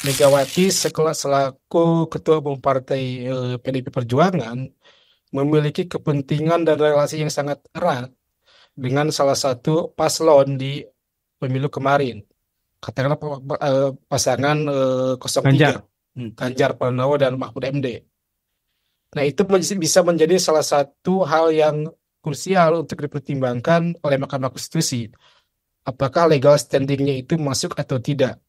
Megawati selaku Ketua Umum Partai PDIP Perjuangan memiliki kepentingan dan relasi yang sangat erat dengan salah satu paslon di pemilu kemarin. Katakanlah pasangan 03, Ganjar. Ganjar Pranowo dan Mahfud MD. Nah, itu bisa menjadi salah satu hal yang krusial untuk dipertimbangkan oleh Mahkamah Konstitusi. Apakah legal standingnya itu masuk atau tidak?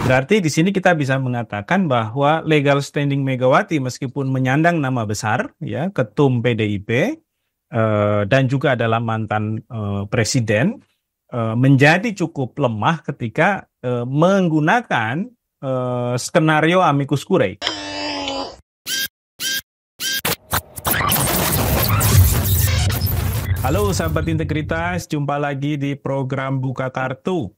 Berarti di sini kita bisa mengatakan bahwa legal standing Megawati meskipun menyandang nama besar, ya, ketum PDIP dan juga adalah mantan presiden, menjadi cukup lemah ketika menggunakan skenario amicus curiae. Halo sahabat integritas, jumpa lagi di program Buka Kartu.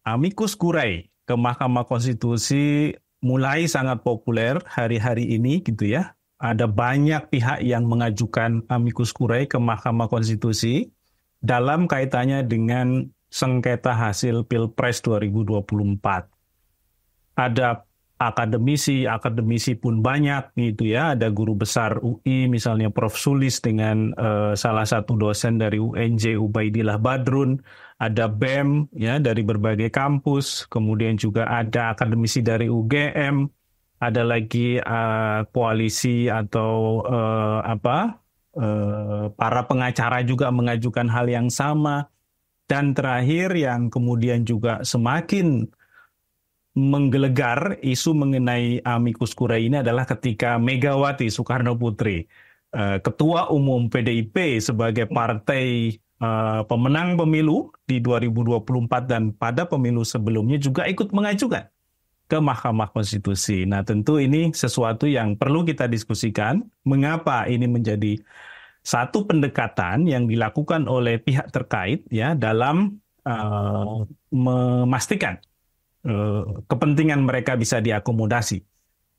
Amicus curiae ke Mahkamah Konstitusi mulai sangat populer hari-hari ini gitu ya. Ada banyak pihak yang mengajukan amicus curiae ke Mahkamah Konstitusi dalam kaitannya dengan sengketa hasil Pilpres 2024. Ada akademisi pun banyak gitu ya. Ada guru besar UI misalnya Prof. Sulis dengan salah satu dosen dari UNJ Ubaidillah Badrun, ada BEM ya dari berbagai kampus, kemudian juga ada akademisi dari UGM, ada lagi koalisi atau para pengacara juga mengajukan hal yang sama. Dan terakhir yang kemudian juga semakin menggelegar isu mengenai amicus curiae ini adalah ketika Megawati Soekarno Putri, Ketua Umum PDIP sebagai partai pemenang pemilu di 2024 dan pada pemilu sebelumnya juga ikut mengajukan ke Mahkamah Konstitusi. Nah, tentu ini sesuatu yang perlu kita diskusikan. Mengapa ini menjadi satu pendekatan yang dilakukan oleh pihak terkait ya dalam memastikan kepentingan mereka bisa diakomodasi.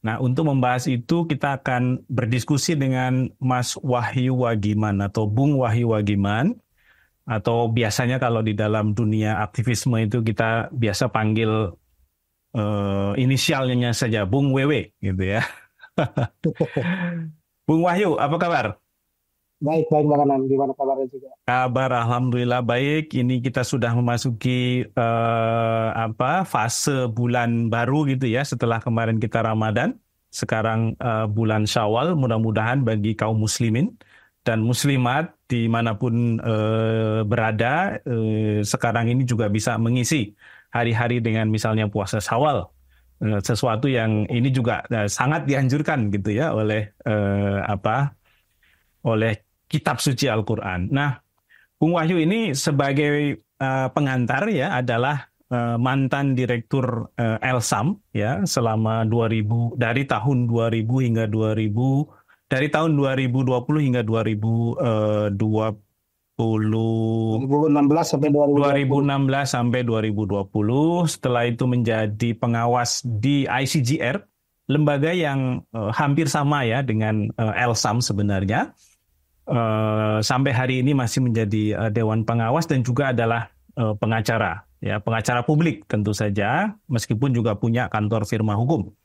Nah, untuk membahas itu kita akan berdiskusi dengan Mas Wahyu Wagiman atau Bung Wahyu Wagiman, atau biasanya kalau di dalam dunia aktivisme itu kita biasa panggil inisialnya saja Bung Wewe gitu ya. Bung Wahyu, apa kabar? Baik, baik Bang Anan. Gimana kabarnya juga? Kabar alhamdulillah baik. Ini kita sudah memasuki fase bulan baru gitu ya setelah kemarin kita Ramadan. Sekarang bulan Syawal, mudah-mudahan bagi kaum muslimin dan muslimat dimanapun berada sekarang ini juga bisa mengisi hari-hari dengan misalnya puasa Syawal. Sesuatu yang ini juga sangat dianjurkan gitu ya oleh Kitab Suci Al-Quran. Nah, Bung Wahyu ini sebagai pengantar ya adalah mantan direktur Elsam ya selama 2000 dari tahun 2000 hingga 2000 dari tahun 2020 hingga 2020 2016 sampai 2020. 2016 sampai 2020. Setelah itu menjadi pengawas di ICGR, lembaga yang hampir sama ya dengan Elsam sebenarnya. Sampai hari ini masih menjadi Dewan Pengawas dan juga adalah pengacara, ya pengacara publik tentu saja, meskipun juga punya kantor firma hukum.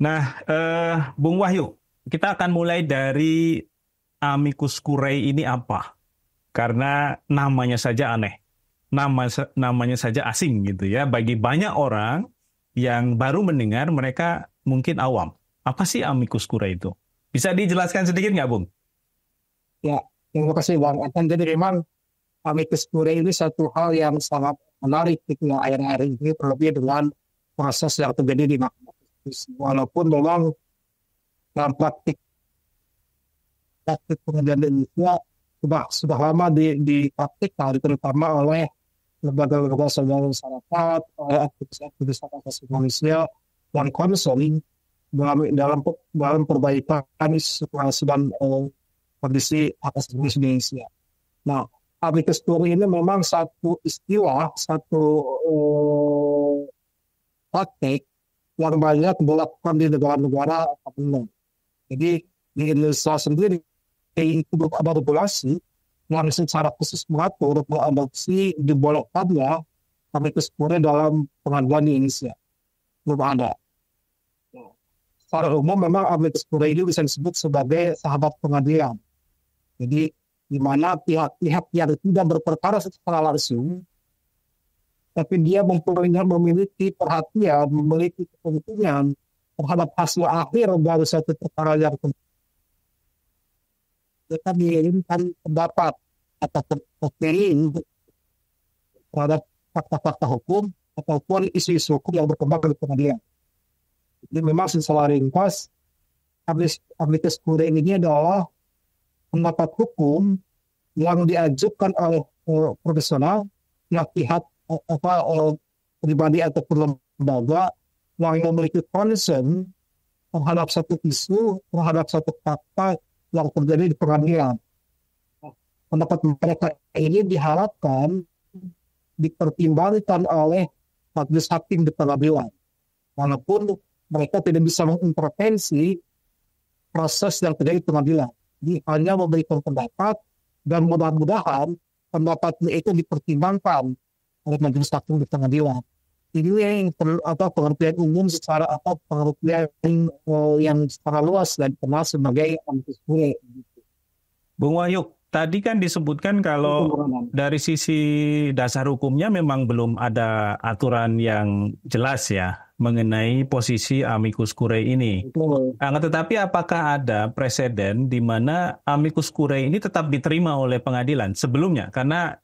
Nah, Bung Wahyu, kita akan mulai dari amicus curiae ini apa? Karena namanya saja aneh, namanya saja asing gitu ya. Bagi banyak orang yang baru mendengar, mereka mungkin awam. Apa sih amicus curiae itu? Bisa dijelaskan sedikit nggak, Bung? Ya, terima kasih Bang Anan. Jadi memang amicus curiae ini satu hal yang sangat menarik gitu ya akhir-akhir ini, terlebih dengan proses yang terjadi di Mahkamah Konstitusi. Walaupun memang dalam praktik pengadilan Indonesia sudah lama dipraktikkan terutama oleh lembaga-lembaga sosial masyarakat, oleh aktivis-aktivis hak asasi manusia dan konseling dalam perbaikan situasi dan kondisi hak asasi manusia di Indonesia. Nah, amicus curiae ini memang satu istilah, satu praktik yang banyak dilakukan di negara-negara tertentu. Jadi di Indonesia sendiri itu ada regulasi yang secara khusus mengatur mengadopsi dibolehkannya amicus curiae dalam pengadilan di Indonesia. belum ada. Secara umum memang amicus curiae ini bisa disebut sebagai sahabat pengadilan. Jadi di mana pihak-pihak yang tidak berperkara secara langsung, tapi dia memiliki perhatian, memiliki kepentingan terhadap hasil akhir dari suatu perkara yang mereka mengirimkan pendapat atau opini terhadap fakta-fakta hukum ataupun isu-isu hukum yang berkembang di pengadilan. Jadi memang secara ringkas, amicus curiae ini adalah pendapat hukum yang diajukan oleh profesional, pihak pribadi ataupun lembaga yang memiliki concern terhadap satu isu, terhadap satu fakta yang terjadi di pengadilan. Pendapat mereka ini diharapkan dipertimbangkan oleh majelis hakim di pengadilan, walaupun mereka tidak bisa mengintervensi proses yang terjadi di pengadilan. Jadi hanya memberikan pendapat dan mudah-mudahan pendapatnya itu dipertimbangkan oleh majelis hakim di pengadilan. Ini yang pengertian umum secara pengertian yang secara luas dan dikenal sebagai amicus curiae. Bung Wahyu, tadi kan disebutkan kalau dari sisi dasar hukumnya memang belum ada aturan yang jelas ya mengenai posisi amicus curiae ini. Tetapi apakah ada preseden di mana amicus curiae ini tetap diterima oleh pengadilan sebelumnya? Karena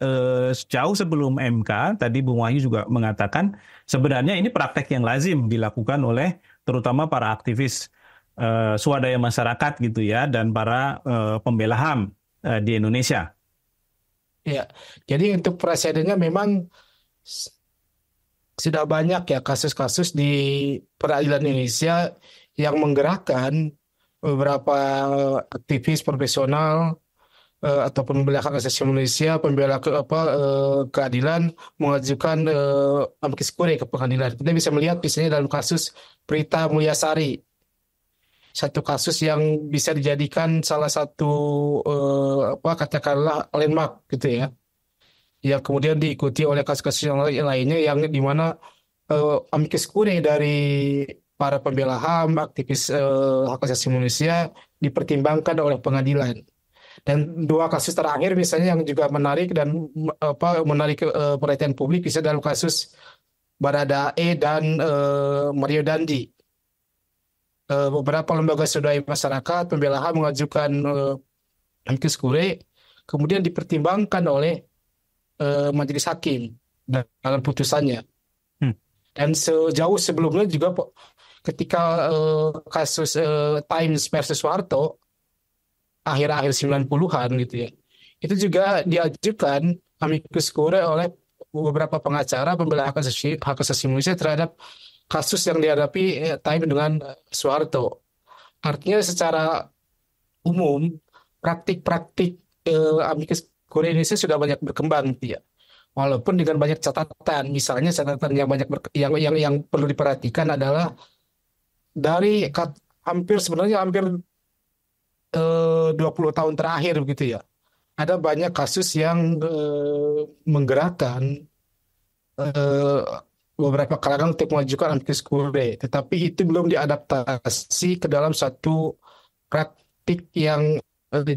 jauh sebelum MK, tadi Bung Wahyu juga mengatakan sebenarnya ini praktek yang lazim dilakukan oleh terutama para aktivis swadaya masyarakat gitu ya dan para pembela HAM di Indonesia. Ya, jadi untuk presidennya memang sudah banyak ya kasus-kasus di peradilan Indonesia yang menggerakkan beberapa aktivis profesional ataupun pembela hak asasi manusia, pembela keadilan mengajukan amicus curiae ke pengadilan. Kita bisa melihat misalnya dalam kasus Prita Mulyasari, satu kasus yang bisa dijadikan salah satu katakanlah landmark gitu ya, yang kemudian diikuti oleh kasus-kasus yang lainnya yang di mana amicus curiae dari para pembela HAM, aktivis hak asasi manusia dipertimbangkan oleh pengadilan. Dan dua kasus terakhir misalnya yang juga menarik dan menarik perhatian publik bisa dalam kasus Baradae dan Mario Dandi. Beberapa lembaga swadaya masyarakat pembela HAM mengajukan amicus curiae, kemudian dipertimbangkan oleh majelis hakim dalam putusannya. Dan sejauh sebelumnya juga ketika kasus Times versus Soeharto akhir-akhir 90-an gitu ya, itu juga diajukan amicus curiae oleh beberapa pengacara pembela hak asasi manusia terhadap kasus yang dihadapi Time dengan Soeharto. Artinya secara umum praktik-praktik amicus curiae Indonesia sudah banyak berkembang gitu ya. Walaupun dengan banyak catatan, misalnya catatan yang banyak yang perlu diperhatikan adalah dari hampir 20 tahun terakhir begitu ya. Ada banyak kasus yang menggerakkan beberapa kalangan untuk mengajukan amicus curiae, tetapi itu belum diadaptasi ke dalam satu praktik yang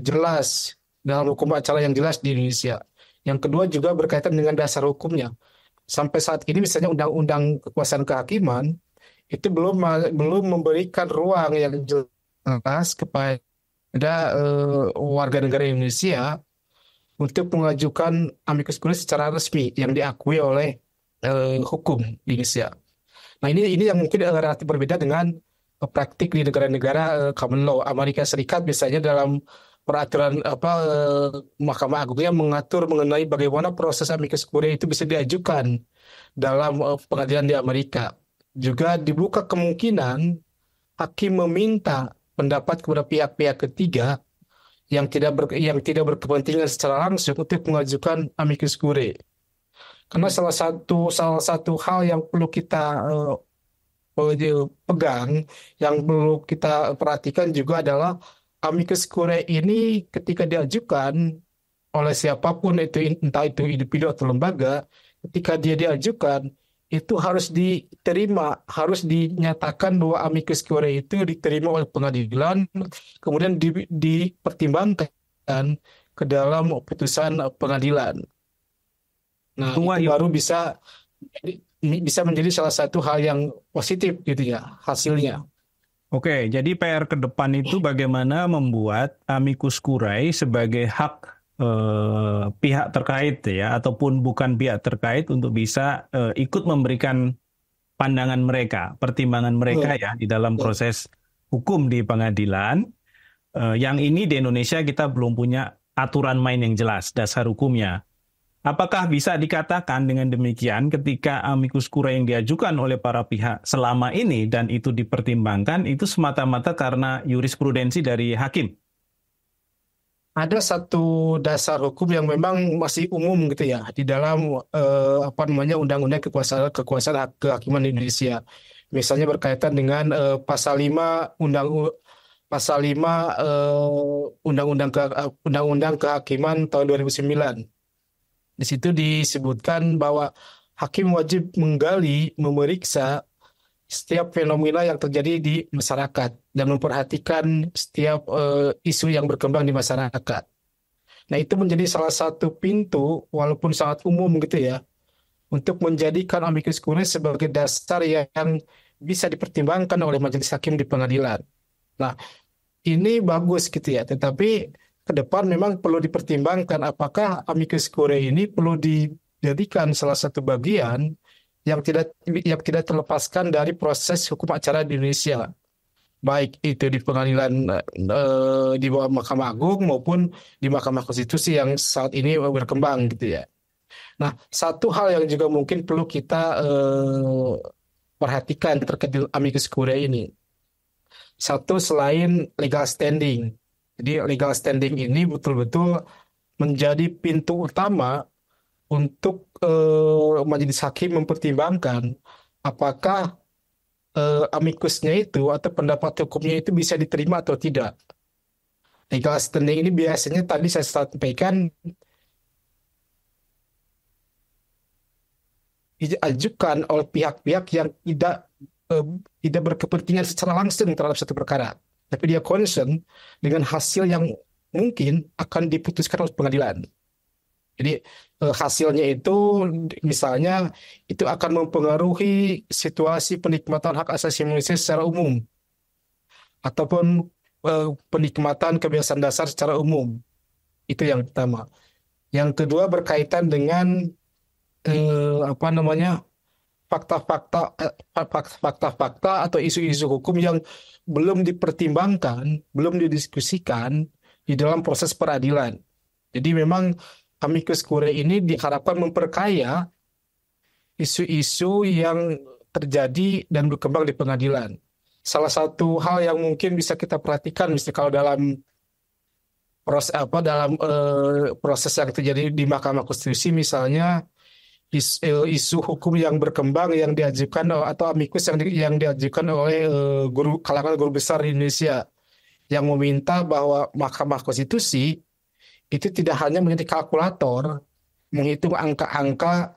jelas dalam hukum acara yang jelas di Indonesia. Yang kedua juga berkaitan dengan dasar hukumnya. Sampai saat ini misalnya undang-undang kekuasaan kehakiman itu belum memberikan ruang yang jelas kepada warga negara Indonesia untuk mengajukan amicus curiae secara resmi yang diakui oleh hukum di Indonesia. Nah ini yang mungkin relatif berbeda dengan praktik di negara-negara common law. Amerika Serikat misalnya dalam peraturan Mahkamah Agungnya mengatur mengenai bagaimana proses amicus curiae itu bisa diajukan dalam pengadilan di Amerika. Juga dibuka kemungkinan hakim meminta pendapat kepada pihak-pihak ketiga yang tidak berkepentingan secara langsung untuk mengajukan amicus curiae. Karena salah satu hal yang perlu kita pegang, yang perlu kita perhatikan juga adalah amicus curiae ini ketika diajukan oleh siapapun itu, entah itu individu atau lembaga, ketika dia diajukan itu harus diterima, harus dinyatakan bahwa amicus curiae itu diterima oleh pengadilan, kemudian dipertimbangkan ke dalam putusan pengadilan. Nah, Tunggu itu Wahyu. baru bisa menjadi salah satu hal yang positif gitu ya hasilnya. Oke, jadi PR ke depan itu bagaimana membuat amicus curiae sebagai hak pihak terkait ya, ataupun bukan pihak terkait untuk bisa ikut memberikan pandangan mereka, pertimbangan mereka Betul, ya di dalam betul. proses hukum di pengadilan. Yang ini di Indonesia kita belum punya aturan main yang jelas, dasar hukumnya. Apakah bisa dikatakan dengan demikian ketika amicus curiae yang diajukan oleh para pihak selama ini dan itu dipertimbangkan itu semata-mata karena jurisprudensi dari hakim? Ada satu dasar hukum yang memang masih umum gitu ya di dalam Undang-Undang Kekuasaan Kehakiman Indonesia. Misalnya berkaitan dengan pasal 5 Undang-Undang Kehakiman tahun 2009. Di situ disebutkan bahwa hakim wajib menggali, memeriksa setiap fenomena yang terjadi di masyarakat dan memperhatikan setiap isu yang berkembang di masyarakat. Nah, itu menjadi salah satu pintu, walaupun sangat umum gitu ya, untuk menjadikan amicus curiae sebagai dasar yang bisa dipertimbangkan oleh majelis hakim di pengadilan. Nah, ini bagus gitu ya, tetapi ke depan memang perlu dipertimbangkan apakah amicus curiae ini perlu dijadikan salah satu bagian yang tidak terlepaskan dari proses hukum acara di Indonesia, baik itu di pengadilan di bawah Mahkamah Agung maupun di Mahkamah Konstitusi yang saat ini berkembang gitu ya. Nah, satu hal yang juga mungkin perlu kita perhatikan terkait dengan amicus curiae ini, satu selain legal standing. Jadi legal standing ini betul-betul menjadi pintu utama untuk majelis hakim mempertimbangkan apakah amikusnya itu atau pendapat hukumnya itu bisa diterima atau tidak. Legal standing ini biasanya tadi saya sampaikan diajukan oleh pihak-pihak yang eh, tidak berkepentingan secara langsung terhadap satu perkara, tapi dia concern dengan hasil yang mungkin akan diputuskan oleh pengadilan. Jadi hasilnya itu misalnya itu akan mempengaruhi situasi penikmatan hak asasi manusia secara umum ataupun penikmatan kebebasan dasar secara umum. Itu yang pertama. Yang kedua berkaitan dengan eh, apa namanya fakta-fakta atau isu-isu hukum yang belum dipertimbangkan, belum didiskusikan di dalam proses peradilan. Jadi memang amicus curiae ini diharapkan memperkaya isu-isu yang terjadi dan berkembang di pengadilan. Salah satu hal yang mungkin bisa kita perhatikan, misalnya kalau proses yang terjadi di Mahkamah Konstitusi, misalnya isu hukum yang berkembang yang diajukan atau amicus yang diajukan oleh kalangan guru besar di Indonesia yang meminta bahwa Mahkamah Konstitusi itu tidak hanya menjadi kalkulator menghitung angka-angka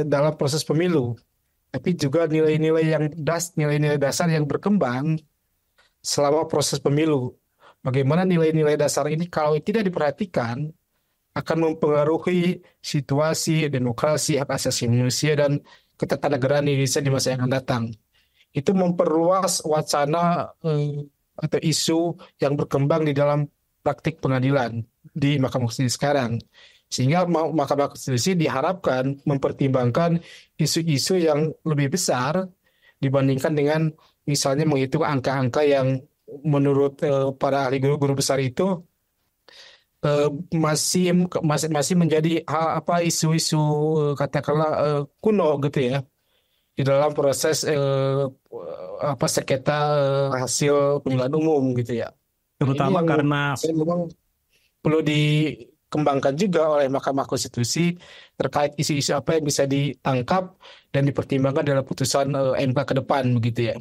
dalam proses pemilu, tapi juga nilai-nilai dasar yang berkembang selama proses pemilu. Bagaimana nilai-nilai dasar ini kalau tidak diperhatikan akan mempengaruhi situasi demokrasi, hak asasi manusia dan ketatanegaraan Indonesia di masa yang akan datang. Itu memperluas wacana atau isu yang berkembang di dalam praktik pengadilan di Mahkamah Konstitusi sekarang. Sehingga Mahkamah Konstitusi diharapkan mempertimbangkan isu-isu yang lebih besar dibandingkan dengan misalnya menghitung angka-angka yang menurut para ahli guru besar itu masih menjadi isu-isu katakanlah kuno gitu ya di dalam proses sengketa hasil pemilihan umum gitu ya. Nah, ini Terutama yang karena saya memang perlu dikembangkan juga oleh Mahkamah Konstitusi terkait isu-isu apa yang bisa ditangkap dan dipertimbangkan dalam putusan MK ke depan begitu ya.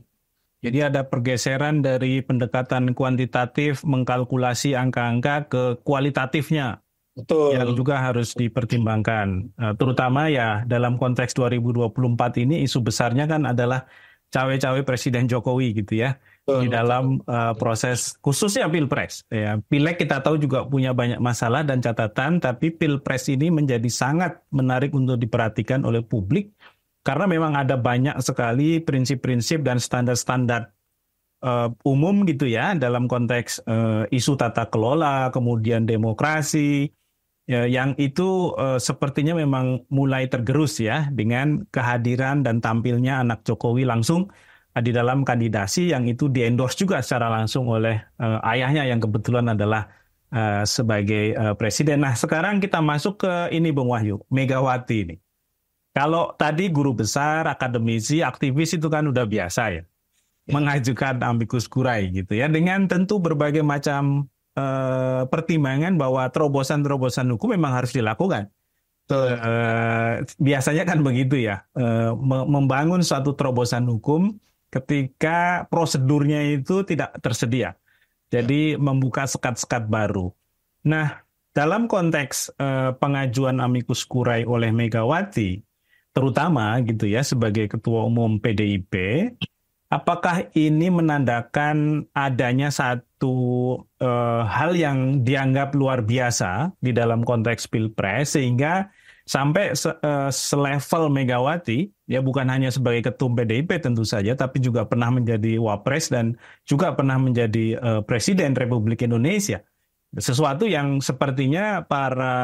jadi ada pergeseran dari pendekatan kuantitatif mengkalkulasi angka-angka ke kualitatifnya. yang betul. juga harus dipertimbangkan. Terutama ya dalam konteks 2024 ini isu besarnya kan adalah cawe-cawe Presiden Jokowi gitu ya di Betul, betul. dalam proses khususnya Pilpres. Ya, Pileg kita tahu juga punya banyak masalah dan catatan, tapi Pilpres ini menjadi sangat menarik untuk diperhatikan oleh publik karena memang ada banyak sekali prinsip-prinsip dan standar-standar umum gitu ya dalam konteks isu tata kelola, kemudian demokrasi, ya, yang itu sepertinya memang mulai tergerus ya dengan kehadiran dan tampilnya anak Jokowi langsung di dalam kandidasi yang itu di-endorse juga secara langsung oleh ayahnya yang kebetulan adalah sebagai presiden. Nah, sekarang kita masuk ke ini Bung Wahyu, Megawati ini. Kalau tadi guru besar, akademisi, aktivis itu kan udah biasa ya Ya, mengajukan amicus curiae gitu ya dengan tentu berbagai macam pertimbangan bahwa terobosan-terobosan hukum memang harus dilakukan. betul. Biasanya kan begitu ya, membangun suatu terobosan hukum ketika prosedurnya itu tidak tersedia. Ya, Jadi membuka sekat-sekat baru. Nah, dalam konteks pengajuan amicus curiae oleh Megawati, terutama gitu ya sebagai Ketua Umum PDIP, apakah ini menandakan adanya satu hal yang dianggap luar biasa di dalam konteks Pilpres sehingga sampai selevel Megawati ya bukan hanya sebagai ketum PDIP tentu saja tapi juga pernah menjadi wapres dan juga pernah menjadi presiden Republik Indonesia. Sesuatu yang sepertinya para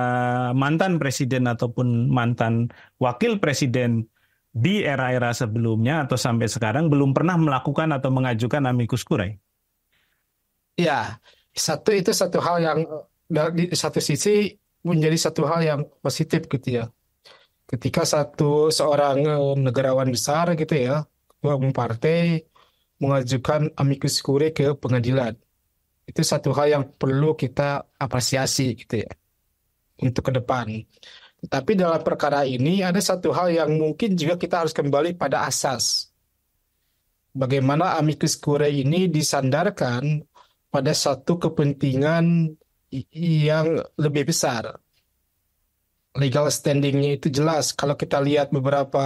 mantan presiden ataupun mantan wakil presiden di era-era sebelumnya atau sampai sekarang belum pernah melakukan atau mengajukan amicus curiae. ya, itu satu hal yang di satu sisi menjadi satu hal yang positif gitu ya. Ketika seorang negarawan besar gitu ya, ketua umum partai mengajukan amicus curiae ke pengadilan. Itu satu hal yang perlu kita apresiasi gitu ya untuk ke depan. Tapi dalam perkara ini ada satu hal yang mungkin juga kita harus kembali pada asas. Bagaimana amicus curiae ini disandarkan pada satu kepentingan yang lebih besar. Legal standingnya itu jelas. Kalau kita lihat beberapa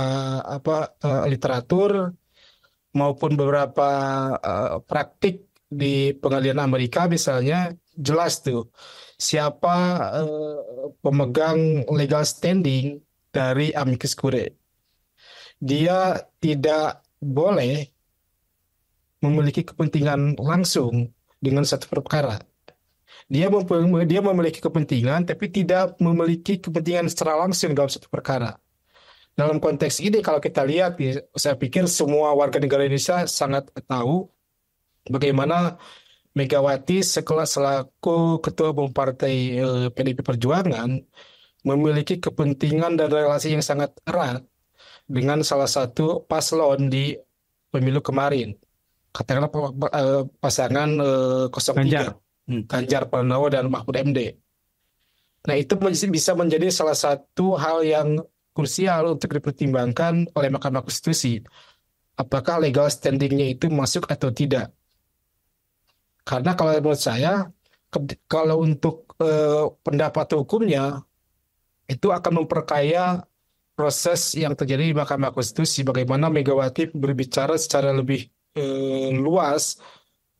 literatur maupun beberapa praktik di pengadilan Amerika misalnya jelas tuh siapa pemegang legal standing dari amicus curiae. Dia tidak boleh memiliki kepentingan langsung dengan satu perkara. Dia memiliki kepentingan tapi tidak memiliki kepentingan secara langsung dalam satu perkara. Dalam konteks ini kalau kita lihat, saya pikir semua warga negara Indonesia sangat tahu bagaimana Megawati selaku Ketua Umum Partai PDIP Perjuangan memiliki kepentingan dan relasi yang sangat erat dengan salah satu paslon di pemilu kemarin. Katakanlah pasangan 03, Ganjar. Hmm. Ganjar Pranowo dan Mahfud MD. Nah, itu bisa menjadi salah satu hal yang krusial untuk dipertimbangkan oleh Mahkamah Konstitusi. Apakah legal standingnya itu masuk atau tidak? Karena kalau menurut saya, kalau untuk pendapat hukumnya, itu akan memperkaya proses yang terjadi di Mahkamah Konstitusi. Bagaimana Megawati berbicara secara lebih luas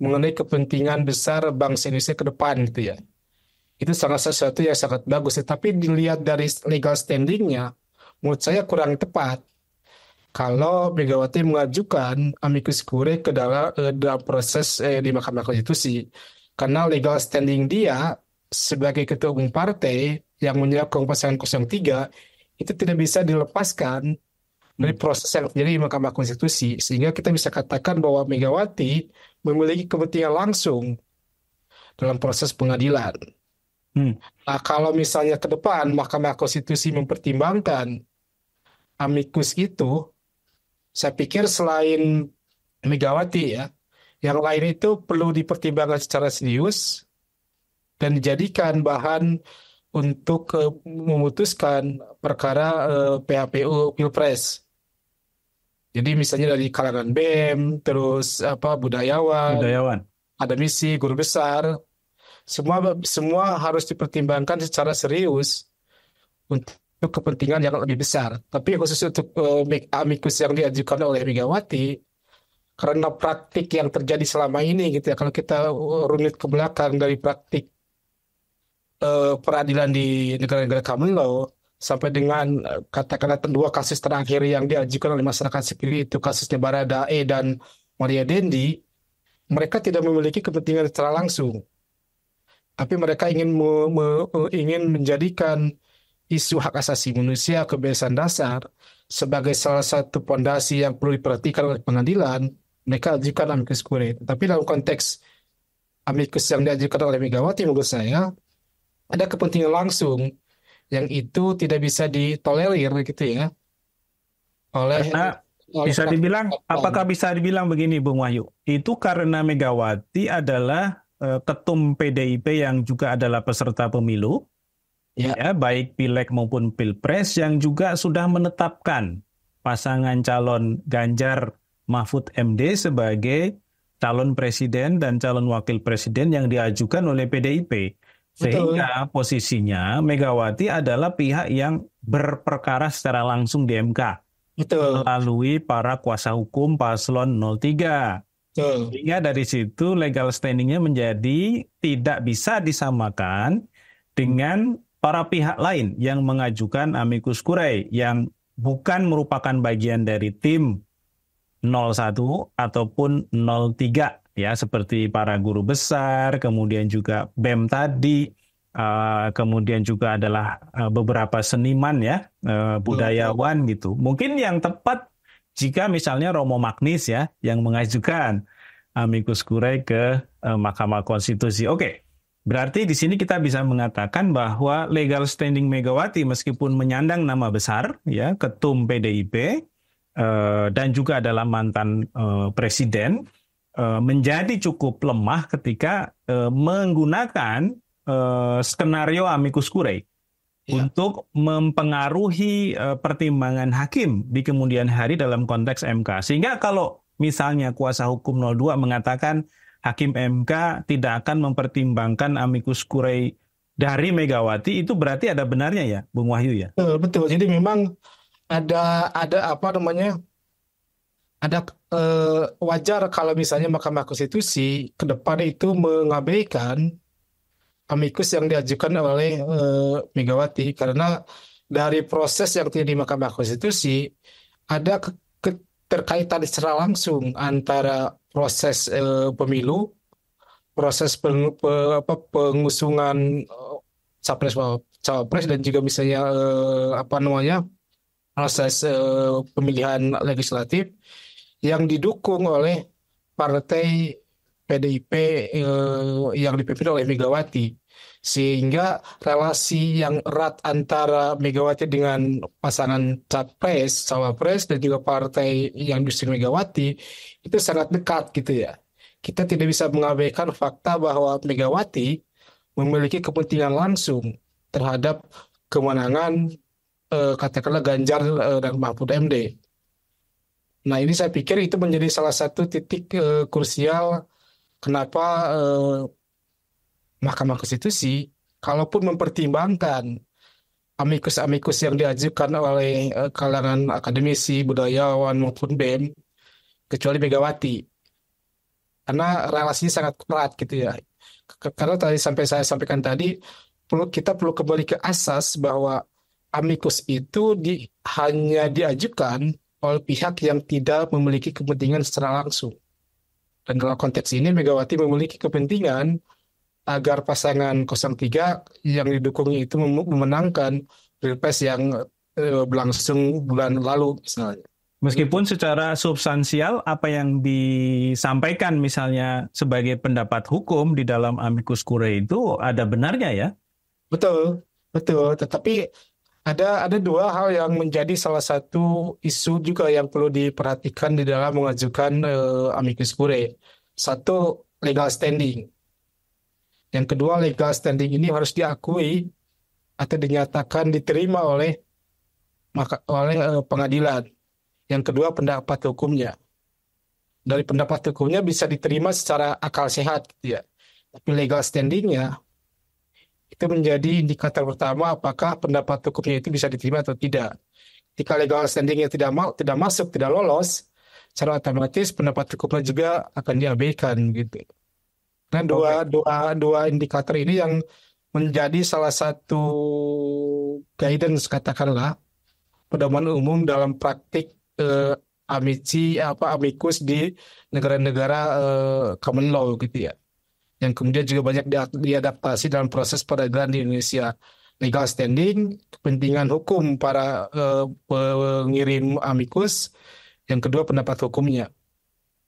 mengenai kepentingan besar bangsa Indonesia ke depan gitu ya. Itu sangat sesuatu yang sangat bagus. Tapi dilihat dari legal standingnya, menurut saya kurang tepat kalau Megawati mengajukan amicus curiae ke dalam proses di Mahkamah Konstitusi. Karena legal standing dia sebagai ketua umum partai yang menyokong pasangan 03 itu tidak bisa dilepaskan dari proses yang terjadi di Mahkamah Konstitusi. Sehingga kita bisa katakan bahwa Megawati memiliki kepentingan langsung dalam proses pengadilan. Hmm. Nah, kalau misalnya ke depan Mahkamah Konstitusi mempertimbangkan amicus itu, saya pikir selain Megawati ya, yang lain itu perlu dipertimbangkan secara serius dan dijadikan bahan untuk memutuskan perkara PHPU Pilpres. Jadi misalnya dari kalangan BEM, terus budayawan, Budayawan. akademisi, guru besar, Semua semua harus dipertimbangkan secara serius untuk kepentingan yang lebih besar. Tapi khusus untuk amikus yang diajukan oleh Megawati, karena praktik yang terjadi selama ini gitu ya, kalau kita runut ke belakang dari praktik peradilan di negara-negara common law sampai dengan katakanlah dua kasus terakhir yang diajukan oleh masyarakat sipil itu kasusnya Baradae dan Maria Dendi, mereka tidak memiliki kepentingan secara langsung, tapi mereka ingin menjadikan isu hak asasi manusia, kebebasan dasar sebagai salah satu fondasi yang perlu diperhatikan oleh pengadilan. Mereka ajukan amicus curiae. Tapi dalam konteks amicus yang diajukan oleh Megawati, menurut saya ada kepentingan langsung yang itu tidak bisa ditolerir gitu ya oleh Karena oleh bisa praktik dibilang, Jepang. apakah bisa dibilang begini, Bung Wahyu? Itu karena Megawati adalah ketum PDIP yang juga adalah peserta pemilu, Ya, ya, baik Pileg maupun Pilpres, yang juga sudah menetapkan pasangan calon Ganjar Mahfud MD sebagai calon presiden dan calon wakil presiden yang diajukan oleh PDIP. betul, Sehingga posisinya Megawati adalah pihak yang berperkara secara langsung di MK betul, melalui para kuasa hukum paslon 03. betul. Sehingga dari situ legal standing-nya menjadi tidak bisa disamakan dengan para pihak lain yang mengajukan amicus curiae yang bukan merupakan bagian dari tim 01 ataupun 03 ya, seperti para guru besar, kemudian juga BEM tadi, kemudian juga adalah beberapa seniman ya, budayawan gitu. Mungkin yang tepat jika misalnya Romo Magnis ya yang mengajukan amicus curiae ke Mahkamah Konstitusi. Oke. Berarti di sini kita bisa mengatakan bahwa legal standing Megawati meskipun menyandang nama besar ya, ketum PDIP, dan juga adalah mantan presiden, menjadi cukup lemah ketika menggunakan skenario amicus curiae Ya, untuk mempengaruhi pertimbangan hakim di kemudian hari dalam konteks MK. Sehingga kalau misalnya kuasa hukum 02 mengatakan hakim MK tidak akan mempertimbangkan amicus curiae dari Megawati, itu berarti ada benarnya ya, Bung Wahyu ya? betul, betul. Jadi memang ada apa namanya? Ada wajar kalau misalnya Mahkamah Konstitusi ke depan itu mengabaikan amikus yang diajukan oleh Megawati, karena dari proses yang terjadi di Mahkamah Konstitusi ada keterkaitan secara langsung antara proses pemilu, proses pengusungan capres cawapres, dan juga misalnya apa namanya, proses pemilihan legislatif yang didukung oleh partai PDIP yang dipimpin oleh Megawati. Sehingga relasi yang erat antara Megawati dengan pasangan capres, cawapres, dan juga partai yang diusung Megawati itu sangat dekat gitu ya. Kita tidak bisa mengabaikan fakta bahwa Megawati memiliki kepentingan langsung terhadap kemenangan katakanlah Ganjar dan Mahfud MD. Nah, ini saya pikir itu menjadi salah satu titik krusial kenapa Mahkamah Konstitusi, kalaupun mempertimbangkan amikus-amikus yang diajukan oleh kalangan akademisi, budayawan maupun BEM, kecuali Megawati, karena relasinya sangat erat gitu ya. Karena tadi sampai saya sampaikan tadi, kita perlu kembali ke asas bahwa amikus itu hanya diajukan oleh pihak yang tidak memiliki kepentingan secara langsung. Dan dalam konteks ini Megawati memiliki kepentingan agar pasangan 03 yang didukungnya itu memenangkan Pilpres yang berlangsung bulan lalu misalnya. Meskipun secara substansial apa yang disampaikan misalnya sebagai pendapat hukum di dalam amicus curiae itu ada benarnya ya? Betul, betul. Tetapi ada dua hal yang menjadi salah satu isu juga yang perlu diperhatikan di dalam mengajukan amicus curiae. Satu, legal standing. Yang kedua, legal standing ini harus diakui atau dinyatakan diterima oleh pengadilan. Yang kedua, pendapat hukumnya. Dari pendapat hukumnya bisa diterima secara akal sehat gitu ya. Tapi legal standingnya itu menjadi indikator pertama apakah pendapat hukumnya itu bisa diterima atau tidak. Jika legal standingnya tidak masuk, tidak lolos, secara otomatis pendapat hukumnya juga akan diabaikan gitu. Nah, Oke. dua indikator ini yang menjadi salah satu guidance katakanlah pedoman umum dalam praktik amicus di negara-negara common law gitu ya. Yang kemudian juga banyak diadaptasi dalam proses peradilan di Indonesia. Legal standing, kepentingan hukum para pengirim amicus, yang kedua pendapat hukumnya.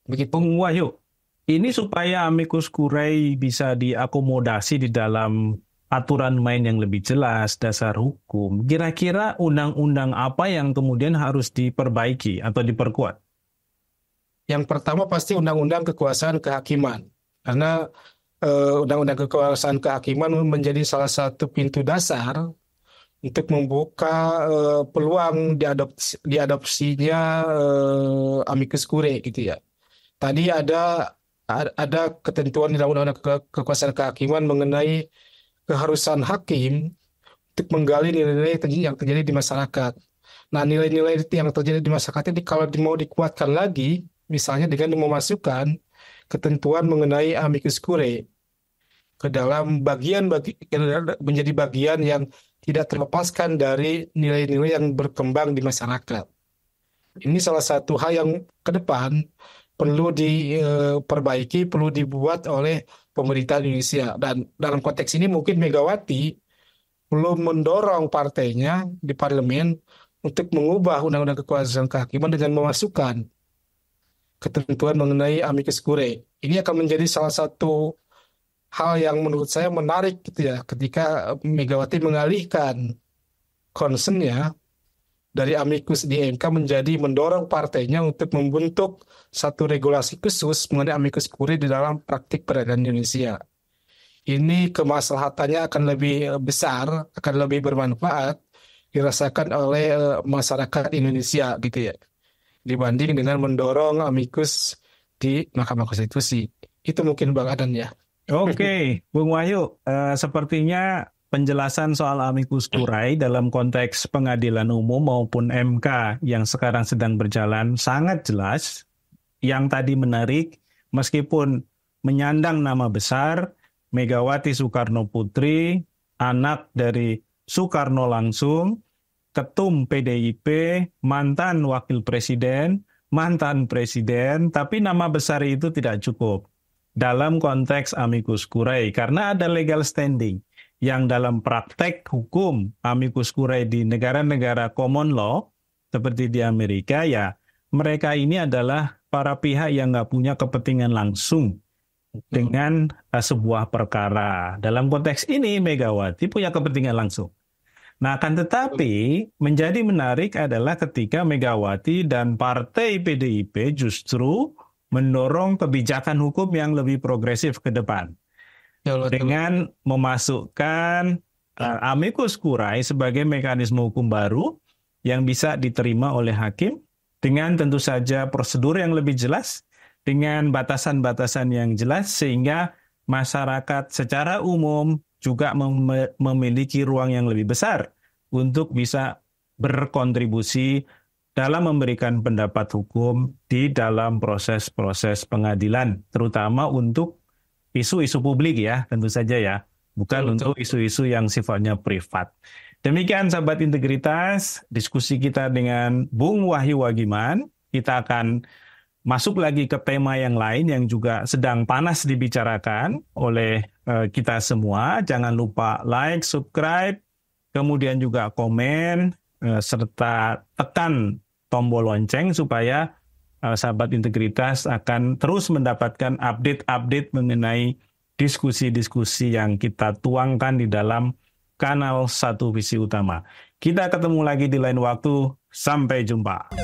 Begitu. Bung Wahyu, ini supaya amicus curiae bisa diakomodasi di dalam aturan main yang lebih jelas, dasar hukum, kira-kira undang-undang apa yang kemudian harus diperbaiki atau diperkuat? Yang pertama pasti undang-undang kekuasaan kehakiman. Karena undang-undang kekuasaan kehakiman menjadi salah satu pintu dasar untuk membuka peluang diadopsinya amicus curiae gitu ya. Tadi ada ketentuan di dalam undang-undang kekuasaan kehakiman mengenai keharusan hakim untuk menggali nilai-nilai yang terjadi di masyarakat. Nah, nilai-nilai itu yang terjadi di masyarakat ini kalau mau dikuatkan lagi, misalnya dengan memasukkan ketentuan mengenai amicus curiae ke dalam menjadi bagian yang tidak terlepaskan dari nilai-nilai yang berkembang di masyarakat. Ini salah satu hal yang ke depan perlu diperbaiki, perlu dibuat oleh pemerintah Indonesia. Dan dalam konteks ini mungkin Megawati perlu mendorong partainya di parlemen untuk mengubah undang-undang kekuasaan kehakiman dengan memasukkan ketentuan mengenai amicus curiae. Ini akan menjadi salah satu hal yang menurut saya menarik gitu ya, ketika Megawati mengalihkan concern-nya dari amicus di MK menjadi mendorong partainya untuk membentuk satu regulasi khusus mengenai amicus curiae di dalam praktik peradilan Indonesia. Ini kemaslahatannya akan lebih besar, akan lebih bermanfaat dirasakan oleh masyarakat Indonesia gitu ya, dibanding dengan mendorong amicus di Mahkamah Konstitusi. Itu mungkin Bang Adan ya. Oke, Bung Wahyu, sepertinya penjelasan soal amicus curiae dalam konteks pengadilan umum maupun MK yang sekarang sedang berjalan sangat jelas. Yang tadi menarik, meskipun menyandang nama besar, Megawati Soekarno Putri, anak dari Soekarno langsung, ketum PDIP, mantan wakil presiden, mantan presiden, tapi nama besar itu tidak cukup dalam konteks amicus curiae karena ada legal standing yang dalam praktek hukum amicus curiae di negara-negara common law seperti di Amerika, ya mereka ini adalah para pihak yang nggak punya kepentingan langsung dengan sebuah perkara. Dalam konteks ini Megawati punya kepentingan langsung. Nah, akan tetapi menjadi menarik adalah ketika Megawati dan partai PDIP justru mendorong kebijakan hukum yang lebih progresif ke depan. Dengan memasukkan amicus curiae sebagai mekanisme hukum baru yang bisa diterima oleh hakim dengan tentu saja prosedur yang lebih jelas, dengan batasan-batasan yang jelas, sehingga masyarakat secara umum juga memiliki ruang yang lebih besar untuk bisa berkontribusi dalam memberikan pendapat hukum di dalam proses-proses pengadilan, terutama untuk isu-isu publik ya, tentu saja ya, bukan untuk isu-isu yang sifatnya privat. Demikian sahabat integritas, diskusi kita dengan Bung Wahyu Wagiman. Kita akan masuk lagi ke tema yang lain yang juga sedang panas dibicarakan oleh kita semua. Jangan lupa like, subscribe, kemudian juga komen, serta tekan tombol lonceng supaya sahabat integritas akan terus mendapatkan update-update mengenai diskusi-diskusi yang kita tuangkan di dalam kanal Satu Visi Utama. Kita ketemu lagi di lain waktu. Sampai jumpa.